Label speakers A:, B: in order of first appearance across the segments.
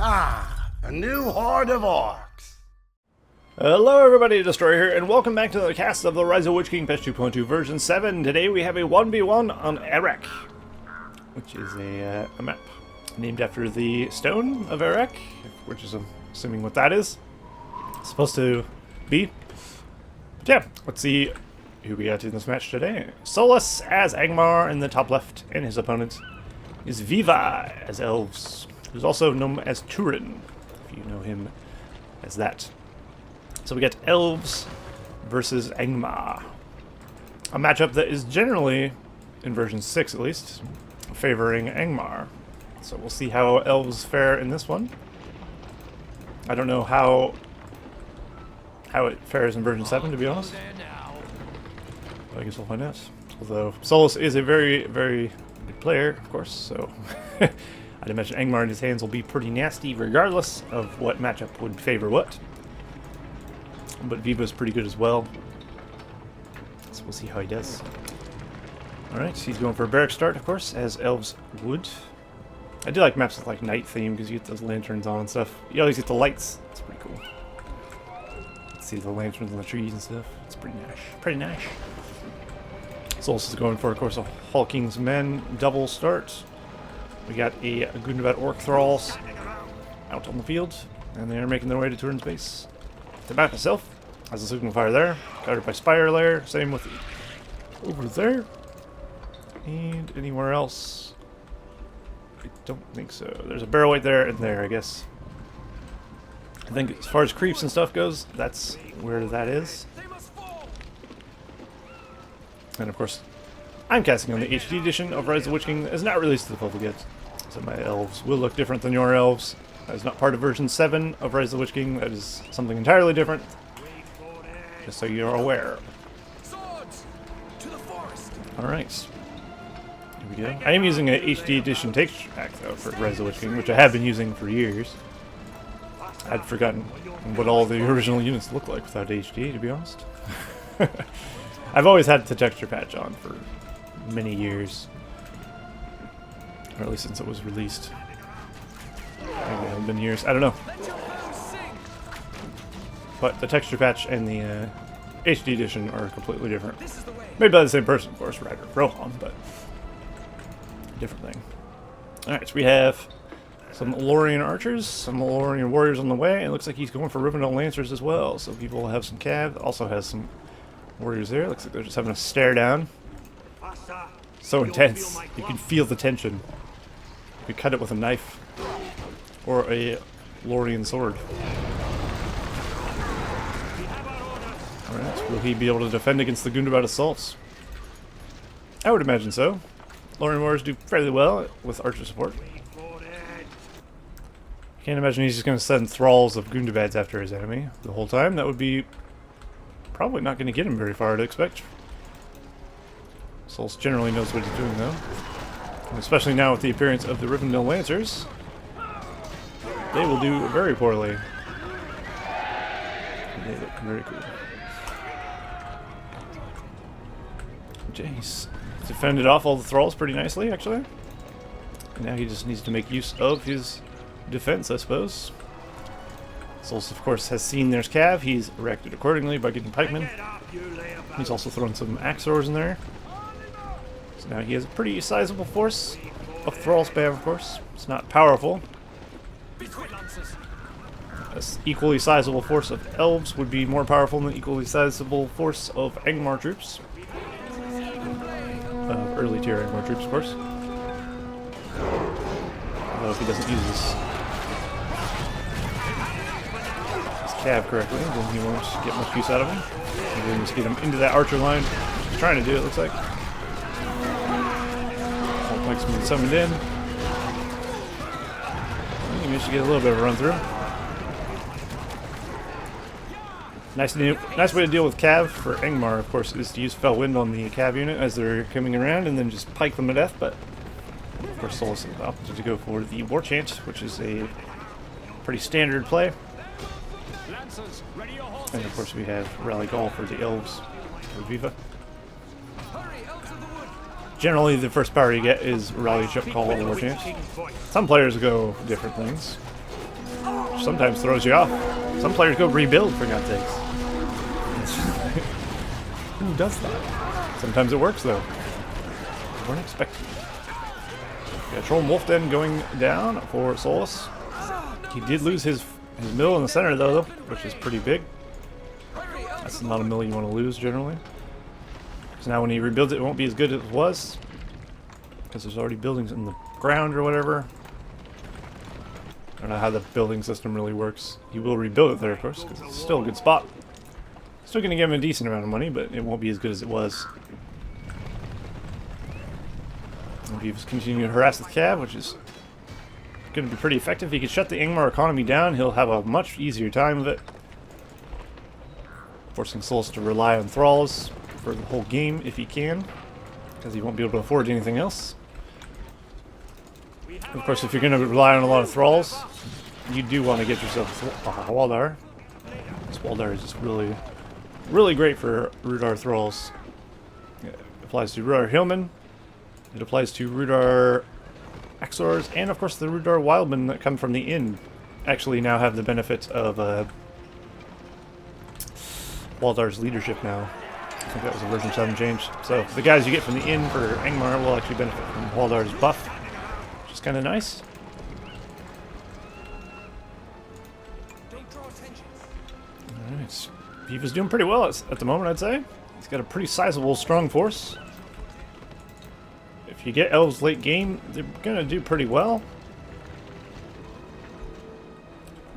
A: Ah, a new horde of orcs.
B: Hello everybody, Destroyer here, and welcome back to the cast of the Rise of Witch King patch 2.2 version 7. Today we have a 1v1 on Erech, which is a map named after the stone of Erech, which is assuming what that is. It's supposed to be. Yeah, let's see who we got in this match today. Solas as Angmar in the top left, and his opponent is Viva as Elves, who's also known as Turin, if you know him as that. So we get Elves versus Angmar. A matchup that is generally, in version 6 at least, favoring Angmar. So we'll see how Elves fare in this one. I don't know how it fares in version 7, to be honest. I guess we'll find out. Although Solas is a very, very good player, of course, so I'd imagine Angmar in his hands will be pretty nasty regardless of what matchup would favor what. But Viva's pretty good as well, so we'll see how he does. Alright, he's going for a barrack start, of course, as Elves would. I do like maps with like night theme because you get those lanterns on and stuff. You always get the lights. It's pretty cool. See the lanterns on the trees and stuff. It's pretty nice. Pretty nice. Solas is going for, of course, a Hulking's Men double start. We got a Gundabad Orc Thralls out on the field, and they are making their way to Turin's base. The map itself has a signal fire there, guarded by Spire Lair. Same with over there. And anywhere else? I don't think so. There's a barrel right there and there, I guess. I think as far as creeps and stuff goes, that's where that is. And of course, I'm casting on the HD edition of Rise of the Witch King that is not released to the public yet. So my elves will look different than your elves. That is not part of version 7 of Rise of the Witch King. That is something entirely different. Just so you're aware. Alright. Here we go. I am using an HD edition texture pack though for Rise of the Witch King, which I have been using for years. I'd forgotten what all the original units look like without HD, to be honest. I've always had the texture patch on for many years. Or at least since it was released. It's been years. I don't know. But the texture patch and the HD edition are completely different. Made by the same person, of course, writer Rohan, but different thing. Alright, so we have some Lorien archers, some Lorien warriors on the way. It looks like he's going for Rivendell Lancers as well, so people will have some cav. Also has some warriors there. Looks like they're just having a stare down. So intense. You can feel the tension. You cut it with a knife. Or a Lorien sword. Alright, will he be able to defend against the Gundabad assaults? I would imagine so. Lorien warriors do fairly well with archer support. Can't imagine he's just going to send thralls of Gundabads after his enemy the whole time. That would be probably not going to get him very far, I'd expect. Solas generally knows what he's doing, though. And especially now with the appearance of the Rivendell Lancers. They will do very poorly. They look very cool. He's defended off all the thralls pretty nicely, actually. Now he just needs to make use of his defense, I suppose. Solas, of course, has seen there's cav. He's reacted accordingly by getting pikemen. He's also thrown some axors in there. So now he has a pretty sizable force of thrall spam, of course. It's not powerful. An equally sizable force of elves would be more powerful than the equally sizable force of Angmar troops. Early tier Angmar troops, of course. Although if he doesn't use his cav correctly, then he won't get much use out of him. And then just get him into that archer line, which he's trying to do, it looks like. All planks being summoned in. He managed to get a little bit of a run through. Nice way to deal with cav for Angmar, of course, is to use Fell Wind on the cav unit as they're coming around and then just pike them to death, but of course Solas opted to go for the War Chant, which is a pretty standard play. And of course we have Rally Call for the Elves for Viva. Generally, the first power you get is Rally Call or War Chant. Some players go different things. which sometimes throws you off. Some players go rebuild, for God's sakes. Who does that? Sometimes it works, though. Weren't expecting. Yeah, Troll and Wolf Den going down for Solas. He did lose his mill in the center, though, which is pretty big. That's not a mill you want to lose, generally. Because now when he rebuilds it, it won't be as good as it was. Because there's already buildings in the ground or whatever. I don't know how the building system really works. He will rebuild it there, of course, because it's still a good spot. Still going to give him a decent amount of money, but it won't be as good as it was. And Viva's continuing to harass the Cav, which is going to be pretty effective. If he can shut the Angmar economy down, he'll have a much easier time of it. Forcing Solas to rely on thralls for the whole game if he can, because he won't be able to afford anything else. Of course, if you're going to rely on a lot of thralls, you do want to get yourself a Waldar. This Waldar is just really, really great for Rudar thralls. It applies to Rudar Hillmen. It applies to Rudar Axors, and of course the Rudar Wildmen that come from the inn actually now have the benefit of Waldar's leadership now. I think that was a version 7 change. So the guys you get from the inn for Angmar will actually benefit from Waldar's buff, which is kind of nice. Alright, Viva's doing pretty well at the moment, I'd say. He's got a pretty sizable, strong force. If you get Elves late game, they're going to do pretty well.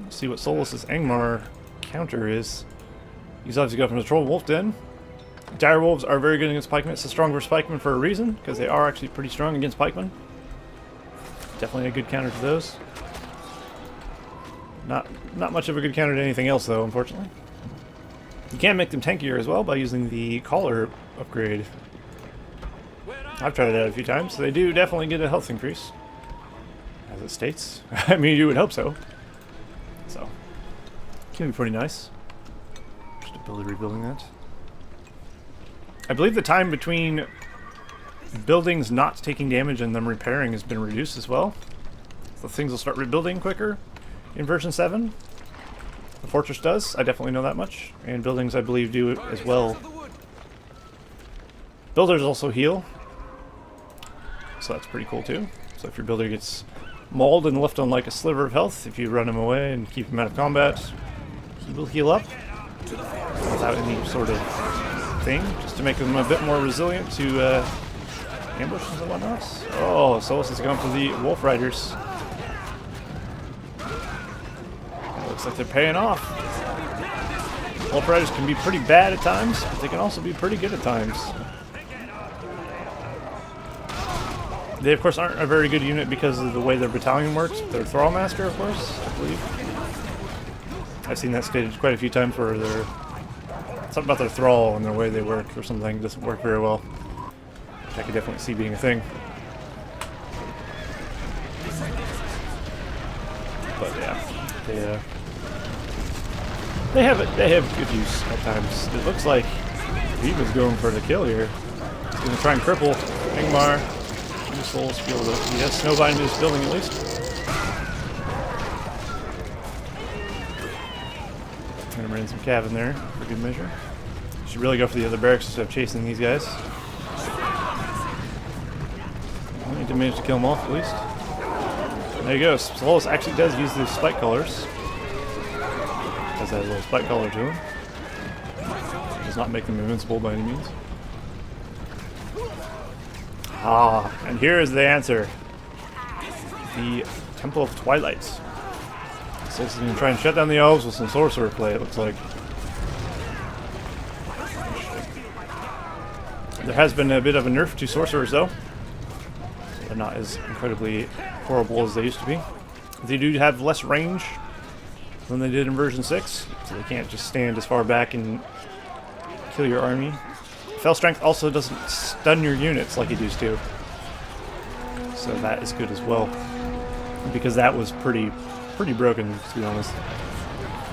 B: Let's see what Solas' Angmar counter is. He's obviously got from the Troll Wolf Den. Dire Wolves are very good against pikemen. It's a stronger pikemen for a reason, because they are actually pretty strong against pikemen. Definitely a good counter to those. Not much of a good counter to anything else, though, unfortunately. You can make them tankier as well by using the collar upgrade. I've tried that a few times. They do definitely get a health increase, as it states. I mean, you would hope so. So, can be pretty nice. Just rebuilding that. I believe the time between buildings not taking damage and them repairing has been reduced as well. So things will start rebuilding quicker in version 7. The fortress does. I definitely know that much. And buildings, I believe, do it as well. Builders also heal. So that's pretty cool too. So if your builder gets mauled and left on like a sliver of health, if you run him away and keep him out of combat, he will heal up without any sort of thing, just to make him a bit more resilient to ambushes and whatnot. Oh, Solas has gone for the Wolf Riders. It looks like they're paying off. Wolf Riders can be pretty bad at times, but they can also be pretty good at times. They, of course, aren't a very good unit because of the way their battalion works. Their Thrall Master, of course, I believe. I've seen that stated quite a few times where they're... something about their Thrall and the way they work or something doesn't work very well. Which I could definitely see being a thing. But yeah, they have good use at times. It looks like Viva's going for the kill here. He's going to try and cripple Angmar. Solas be able to, he has snowbind into this building at least. Gonna bring in some cav in there for good measure. Should really go for the other barracks instead of chasing these guys. I need to manage to kill them off at least. There you go. Solas actually does use the spike colors. Has that little spike color to him. Does not make them invincible by any means. Ah, and here is the answer. The Temple of Twilight. So he's going to try and shut down the elves with some sorcerer play, it looks like. There has been a bit of a nerf to sorcerers, though. So they're not as incredibly horrible as they used to be. They do have less range than they did in version 6, so they can't just stand as far back and kill your army. Fell Strength also doesn't stun your units like it used to. So that is good as well. Because that was pretty broken, to be honest.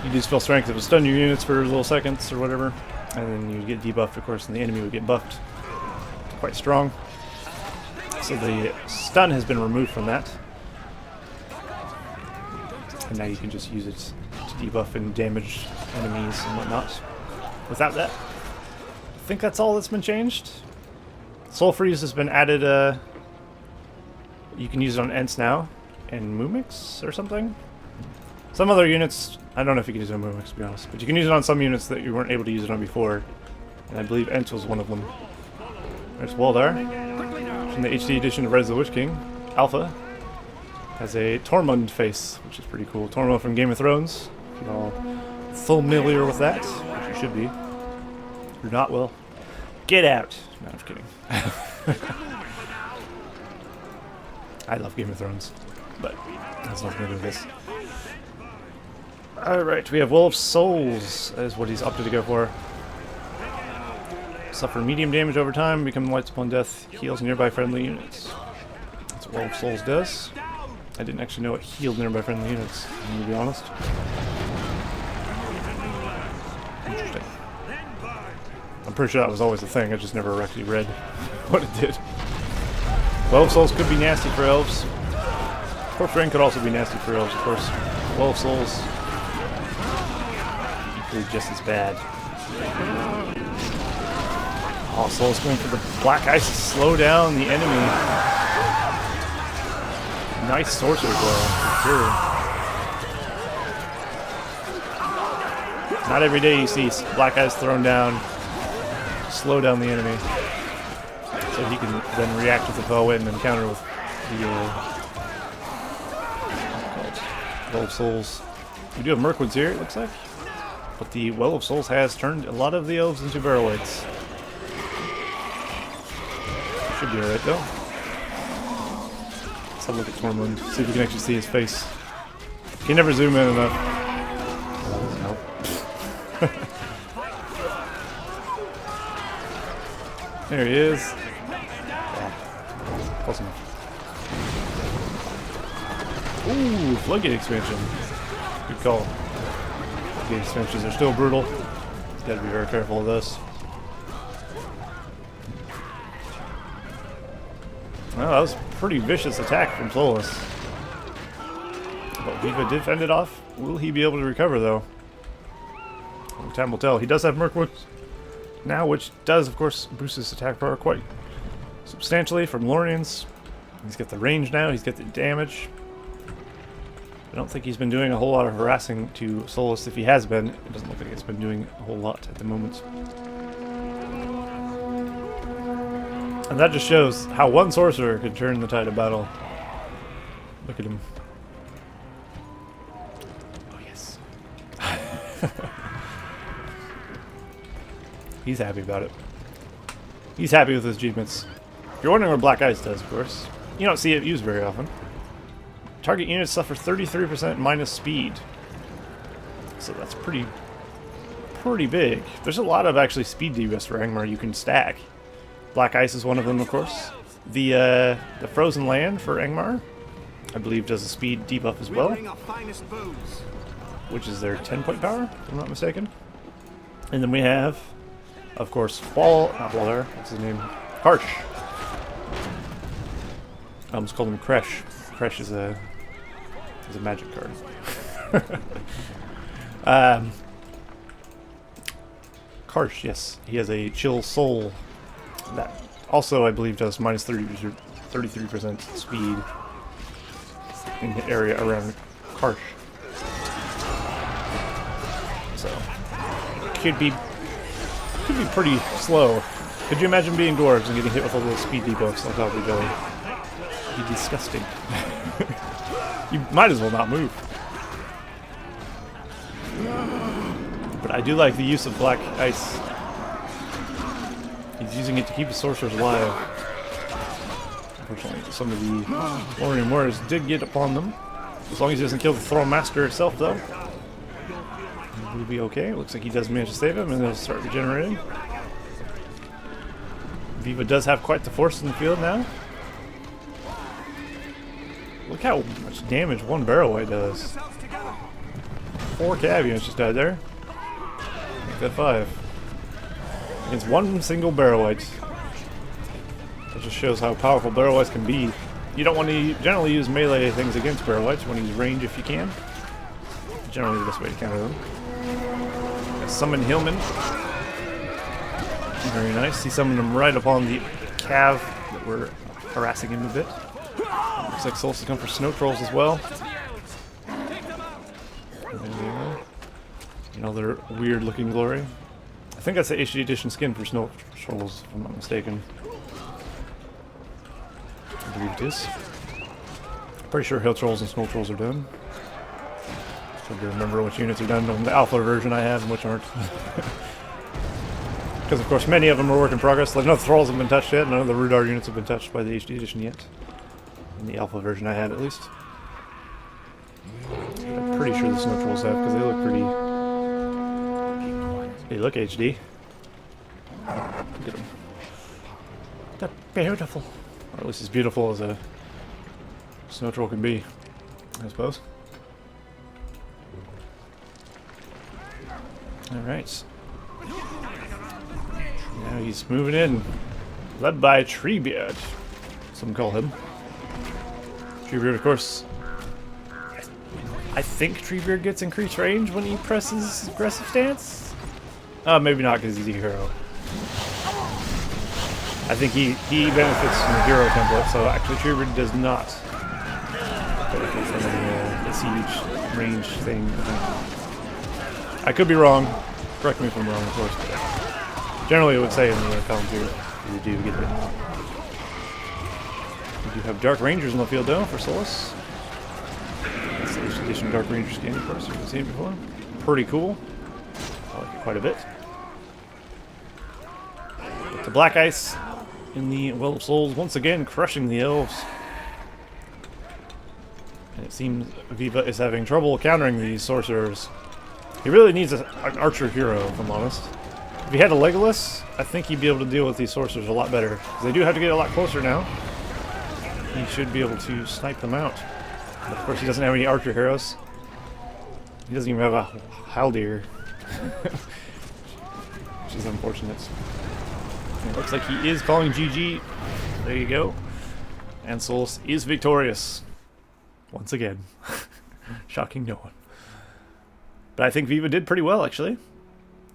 B: You'd use Fell Strength, it would stun your units for little seconds or whatever. And then you'd get debuffed, of course, and the enemy would get buffed. Quite strong. So the stun has been removed from that. and now you can just use it to debuff and damage enemies and whatnot. Without that, I think that's all that's been changed. Soul Freeze has been added. You can use it on Ents now, and Mumix or something. Some other units, I don't know if you can use it on Mumix to be honest, but you can use it on some units that you weren't able to use it on before. And I believe Ents was one of them. There's Waldar from the HD edition of Rise of the Witch King. Alpha has a Tormund face, which is pretty cool. Tormund from Game of Thrones. If you're all familiar with that, which you should be. If you're not, well, get out. No, I'm just kidding. I love Game of Thrones, but that's nothing to do with this. Alright, we have Will of Souls as what he's opted to go for. Suffer medium damage over time, become lights upon death, heals nearby friendly units. That's what Will of Souls does. I didn't actually know it healed nearby friendly units, I'm gonna be honest. Interesting. I'm pretty sure that was always a thing, I just never actually read what it did. Will of Souls could be nasty for elves. Corpse Rain could also be nasty for elves, of course. Will of Souls, equally just as bad. Oh, Soul's going for the Black Ice to slow down the enemy. Nice sorcerer blow, for sure. Not every day you see Black Ice thrown down, slow down the enemy. So he can then react with the bow and then counter with the Well of Souls. We do have Mirkwoods here, it looks like. But the Well of Souls has turned a lot of the elves into Barrowwights. Should be alright though. Let's have a look at Tormund, see if we can actually see his face. You can never zoom in enough. Oh, nope. There he is. Close enough. Ooh, Floodgate expansion. Good call. Floodgate expansions are still brutal. Gotta be very careful of this. Well, that was a pretty vicious attack from Solas. But Viva did fend it off. Will he be able to recover, though? Only time will tell. He does have Mirkwood now, which does, of course, boost his attack power quite substantially from Lorians. He's got the range now, he's got the damage. I don't think he's been doing a whole lot of harassing to Solas. If he has been, it doesn't look like it's been doing a whole lot at the moment. And that just shows how one sorcerer could turn the tide of battle. Look at him. Oh, yes. He's happy about it. He's happy with his achievements. If you're wondering what Black Ice does, of course, you don't see it used very often. Target units suffer 33% minus speed. So that's pretty big. There's a lot of actually speed debuffs for Angmar you can stack. Black Ice is one of them, of course. The Frozen Land for Angmar, I believe, does a speed debuff as well, which is their 10-point power, if I'm not mistaken. And then we have, of course, not Waller, what's his name? Harsh. I almost called him Kresh. Kresh is a magic card. Karsh, yes. He has a Chill Soul that also, I believe, does minus 33% speed in the area around Karsh. So, could be pretty slow. Could you imagine being dwarves and getting hit with all those speed debuffs on top of each other? It'd be disgusting. You might as well not move. But I do like the use of Black Ice. He's using it to keep his sorcerers alive. Unfortunately, some of the Lorian warriors did get upon them. As long as he doesn't kill the Throne Master itself, though, he'll be okay. Looks like he does manage to save him, and they'll start regenerating. Viva does have quite the force in the field now. Look how much damage one Barrowwight does. 4 cav units just died there. Make that 5. Against one single Barrowwight. That just shows how powerful Barrowwights can be. You don't want to generally use melee things against Barrowwights. You want to use range if you can. generally the best way to counter them. Summon Hillman. Very nice. He summoned him right upon the cav that were harassing him a bit. Looks like Solas has come for Snow Trolls as well. Another weird looking glory. I think that's the HD edition skin for Snow Trolls, if I'm not mistaken. I believe it is. Pretty sure Hill Trolls and Snow Trolls are done. Trying to remember which units are done on the alpha version I have and which aren't. Because of course many of them are work in progress. Like none of the Thralls have been touched yet, none of the Rudar units have been touched by the HD edition yet. In the alpha version I have at least. I'm pretty sure the Snow Trolls have, because they look pretty... They look HD. Look at them. They're beautiful. Or at least as beautiful as a Snow Troll can be, I suppose. Alright. Now he's moving in. Led by Treebeard. Some call him. Treebeard, of course. I think Treebeard gets increased range when he presses aggressive stance. Maybe not because he's a hero. I think he benefits from the hero template, so actually Treebeard does not benefit from the siege range thing. I could be wrong. Correct me if I'm wrong, of course. But generally, it would say in the column here you do get it. We do have Dark Rangers in the field though for Solas. That's the H edition Dark Ranger skin, of course. You've seen it before. Pretty cool. I like it quite a bit. But the Black Ice in the Well of Souls once again crushing the Elves. And it seems Viva is having trouble countering these sorcerers. He really needs an archer hero, if I'm honest. If he had a Legolas, I think he'd be able to deal with these sorcerers a lot better. Because they do have to get a lot closer now. He should be able to snipe them out. But of course he doesn't have any archer heroes. He doesn't even have a Haldir. Which is unfortunate. It looks like he is calling GG. There you go. And Solas is victorious. Once again. Shocking no one. But I think Viva did pretty well, actually.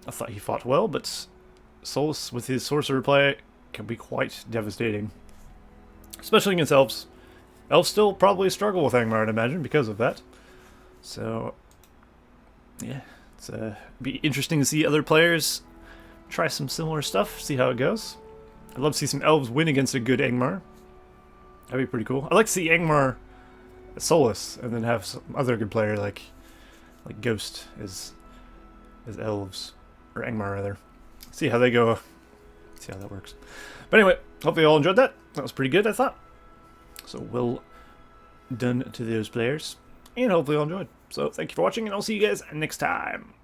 B: I thought he fought well, but Solas with his sorcerer play can be quite devastating. Especially against Elves. Elves still probably struggle with Angmar, I'd imagine, because of that. So, yeah. It's be interesting to see other players try some similar stuff, see how it goes. I'd love to see some Elves win against a good Angmar. That'd be pretty cool. I'd like to see Angmar Solas, and then have some other good player like Ghost as Elves, or Angmar rather. See how they go. See how that works. But anyway, hopefully you all enjoyed that. That was pretty good, I thought. So well done to those players, and hopefully you all enjoyed. So thank you for watching, and I'll see you guys next time.